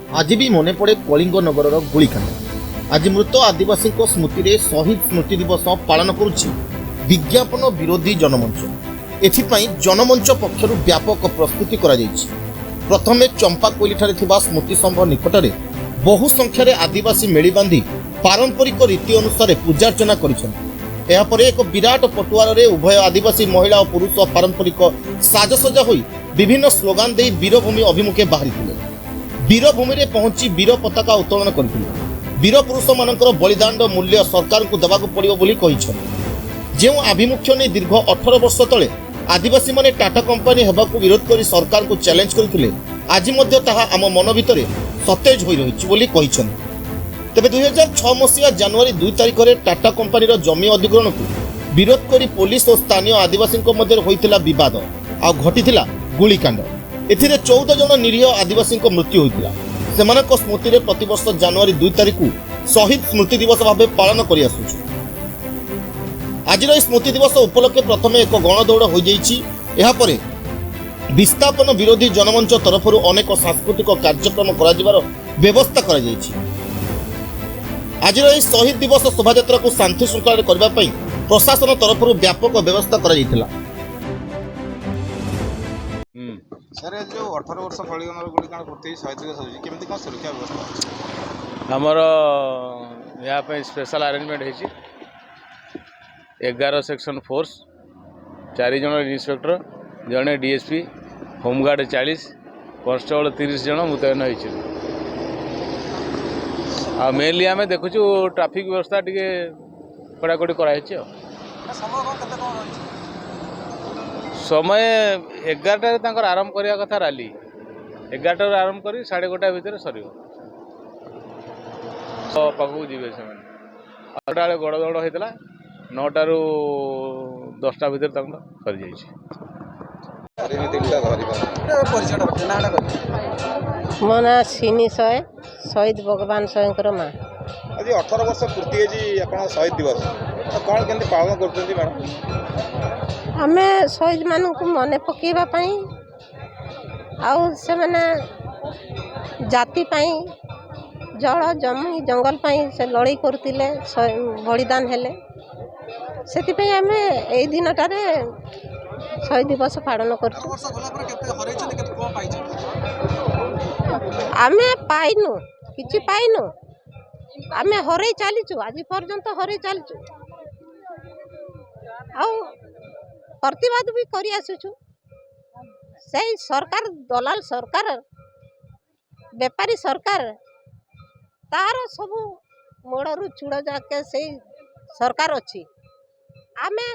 आज भी मने पड़े कलिंग नगर गुलिकांड। आज मृत आदिवासी स्मृति में शहीद स्मृति दिवस पालन करुछि विज्ञापन विरोधी जनमंच। एथिपाई जनमंच पक्षर व्यापक प्रस्तुति करा जायछि। प्रथमे चंपाकोइली ठारे थिबा स्मृति स्तंभ निकटरे बहु संख्यारे आदिवासी मेली बांधी पारंपरिक रीति अनुसार पूजार्चना करिछन्ति। एहापरे एक विराट पटुआर रे उभय आदिवासी महिला और पुरुष पारंपरिक साजसजा होई विभिन्न स्लोगान दे वीरभूमि अभिमुखे बाहरिथिले। वीरभूमि रे पहुंची वीर पताका उत्तोलन करथिले। वीर पुरुष मानकर बलिदान मूल्य सरकार को देवाक पड़िबो बोली कहिछन्ति। जेउ आभिमुख्य ने दीर्घ 18 वर्ष तले आदिवासी माने टाटा कंपनी हेबाकू विरोध करी सरकार को चैलेंज करथिले, आज मध्य ताहा आम मन भितरे सतेज होई रहिछि बोली कहिछन्ति। तेबे 2006 मसीहा जनवरी 2 तारिख रे टाटा कंपनी जमी अधिग्रहण को विरोध करी पुलिस और स्थानीय आदिवासी मध्य होइतिला विवाद आ घटितिला गुलिकांड। एथिरे 14 जन निरीह आदिवासी मृत्यु होइतिला। सेमानक स्मृति रे प्रतिवर्ष जनवरी 2 तारिख को शहीद स्मृति दिवस भाव पालन करि आसुछु। आज स्मृति दिवस उपलक्षे प्रथमे एक गणदौड़ हो जाइछि। एहा परे विस्थापन विरोधी जनमंच तरफ अनेक सांस्कृतिक कार्यक्रम कराजिबार व्यवस्था करा जाइछि। आज शहीद दिवस शोभायात्रा को शांति श्रृंखला करबा पई प्रशासन तरफ व्यापक व्यवस्था करा जाइतिला। सर जो 18 वर्ष कलिंग गुलिकांड प्रति शहीद दिवस होची केमती कोन सुरक्षा व्यवस्था हमर यहाँ पे स्पेशल अरेंजमेंट है। 11 सेक्शन फोर्स 4 जन इन्स्पेक्टर जड़े डीएसपी होमगार्ड 40 कॉन्स्टेबल 30 जन मुतयन होती। आ मेनली आम देखु ट्राफिक व्यवस्था टी कड़ाकड़ी कराई। समय 11टार आरंभ करने कथा रैली 11टार आरंभ कर 11:30 भितर सर पाखक जी से 8टा गड़दौड़ होता 9टारू 10टा भितर सरी जाइए। मो ना सिनी सय शहीद भगवान स्वयं माँ। आज 18 वर्ष पूर्ति है शहीद दिवस तो कौन केमती पालन करते मैडम? आमे शहीद मान को मन पकेबा पई आउ से माने जाति पई जल जमी जंगल पई से लड़ाई करतिले बलिदान हेले सेति पई आमे एई दिनटारे शहीद दिवस पालन करछु। आमे पाइनु किछि पाइनु आमे हरै चलीचु आज पर्यंत हरै चलीचु आउ प्रतिवाद भी करी आसुछु। से सरकार दलाल सरकार बेपारी सरकार तार सबू मोड़ू चूड़ जाके से सरकार अच्छी आमे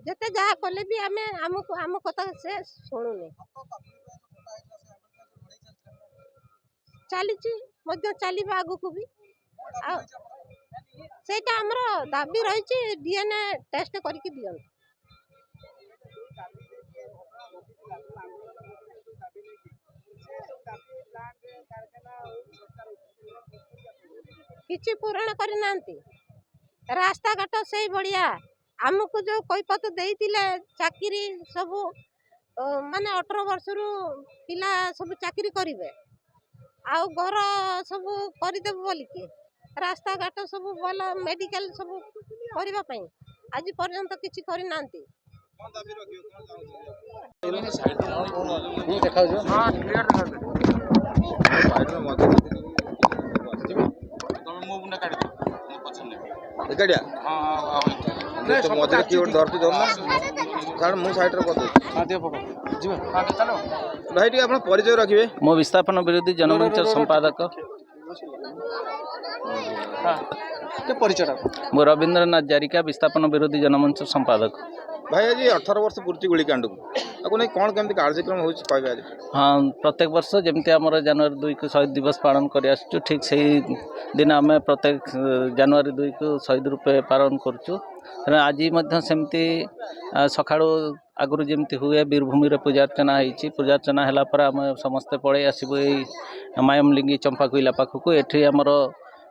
जेते जहाँ कले भी आमे आमको आम कथा से शुणुनी चली चलवा आगु को भी सेटा हमर दाबी रही डीएनए टेस्ट करके दियन। किछि पूरण करना रास्ता घाट से बढ़िया आमको जो कैपत देइतिले चाकरी सब माने 18 वर्ष रु पिला सब चाकरी करिवे आउ घर सब करदेव बोल के रास्ता घाट सब भल मेडिकल सब करबा पई आज पर्यंत किछि करि नांती। परिचय रखिए मो विस्थापन विरोधी जनमंच संपादक परिचय मो रवींद्रनाथ जारिका विस्थापन विरोधी जनमंच संपादक। भाई आज 18 वर्ष पूर्ति गुलिकांड को नहीं कौन केमती कार्यक्रम हो? हाँ प्रत्येक वर्ष जमती आम जनवरी 2 को शहीद दिवस पालन कर ठीक से दिन आम प्रत्येक जनवरी 2 को शहीद रूपे पालन करुँ। आज सेमती सका आगु जमी हुए वीरभूमि पूजार्चना होती पूजार्चना है आम समस्ते पलि आसबू मायमलिंगी चंपाकोइला पाखक एठी आमर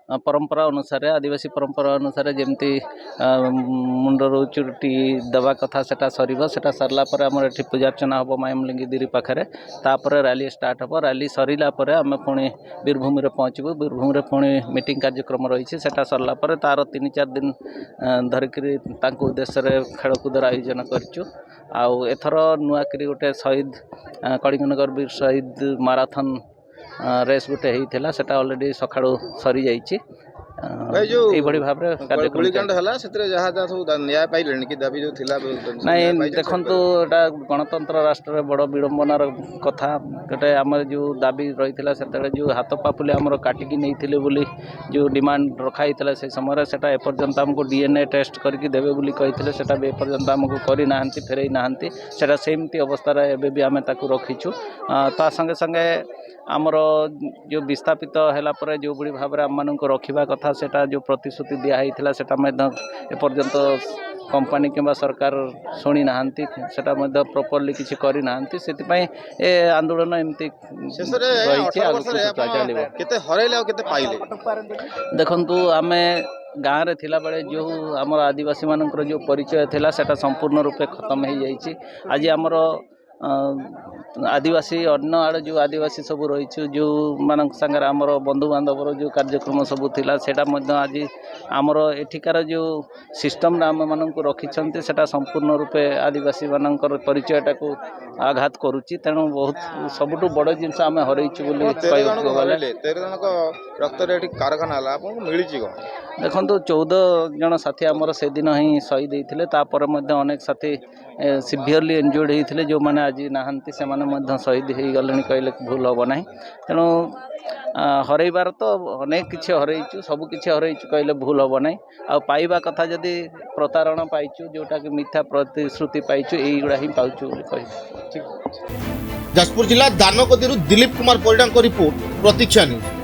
परंपरा अनुसार आदिवासी परंपरा अनुसार जमती मुंडर चुटी दवा कथा सेटा सरीबो सेटा सरला परे हमर एठी पूजा अर्चना हबो मायमलिंगी देरी पाखरे तापर रैली स्टार्ट हबो रैली सरीला परे हम पुणी बीरभूमि रे पहुँचबू बीरभूमि रे पुणी मीटिंग कार्यक्रम रही सेटा सरला परे तार 3-4 दिन धरिकी तांको उद्देश्य रे खेलकूदर आयोजन करचु आउ एथर नुआकरी गोटे शहीद कलिंगनगर वीर शहीद माराथन रेस गोटे होता सेटा ऑलरेडी सकाळू सरी जाइए भाई जो यही भाव गुलिकांड है सब न्याय पाइले कि दाबी जो थिला नहीं देखु एटा गणतंत्र राष्ट्र बड़ विडंबनार कथा गोटे आम जो दाबी रही से जो हाथ पापुली आमर काटिकी नहीं बोली जो डिमांड रखाई से समय से एपर्यंत आमको डीएनए टेस्ट करके देवे बोली कही से एपर्यंत आमको करना फेरई ना से सेमती अवस्था एवं भी आम रखीचु ता संगे संगे आमर जो विस्थापित है जो बड़ी भाव में आम मान रखा कथा सेटा जो प्रतिश्रुति दिखाई से एपर्यंत कंपनी किंबा सरकार शुणी ना प्रॉपर्ली किसी करना से आंदोलन एमती देखु आम गाँव रे थिला बेले जो आमर आदिवासी मानकर जो परिचय थिला सेटा संपूर्ण रूपे खत्म हो जाइए आज आमर आदिवासी अन्य आड़े जो आदिवासी सब रही जो मान सागर आमर बंधु बांधवर जो कार्यक्रम सब थिला सेटा आज आमर एठिकार जो सिस्टम आम मान रखी सेटा संपूर्ण रूपे आदिवासी मानकर परिचयटा को आघात करुच्ची तेणु बहुत सबुठु बड़ जिनस आम हरईचु देखो 14 जन साथी आमर से दिन ही शहीद होते अनेक साथी सिवियरली इंजुर्ड होते जो मैंने आज नहांती से माने शहीद हो गले कहले भूल हम ना तेणु हरइबार तो अनेक किसी हरईचु सब किसी हरईचु कहले भूल हम ना आ पाइबा कथा जदि प्रतारण पाइचु जोटा कि मिथ्या प्रतिश्रुति पाइचु यहीगुड़ा ही पाचु कही। जाजपुर जिला दानगदी दिलीप कुमार परिडा रिपोर्ट प्रतीक्षा न्यूज।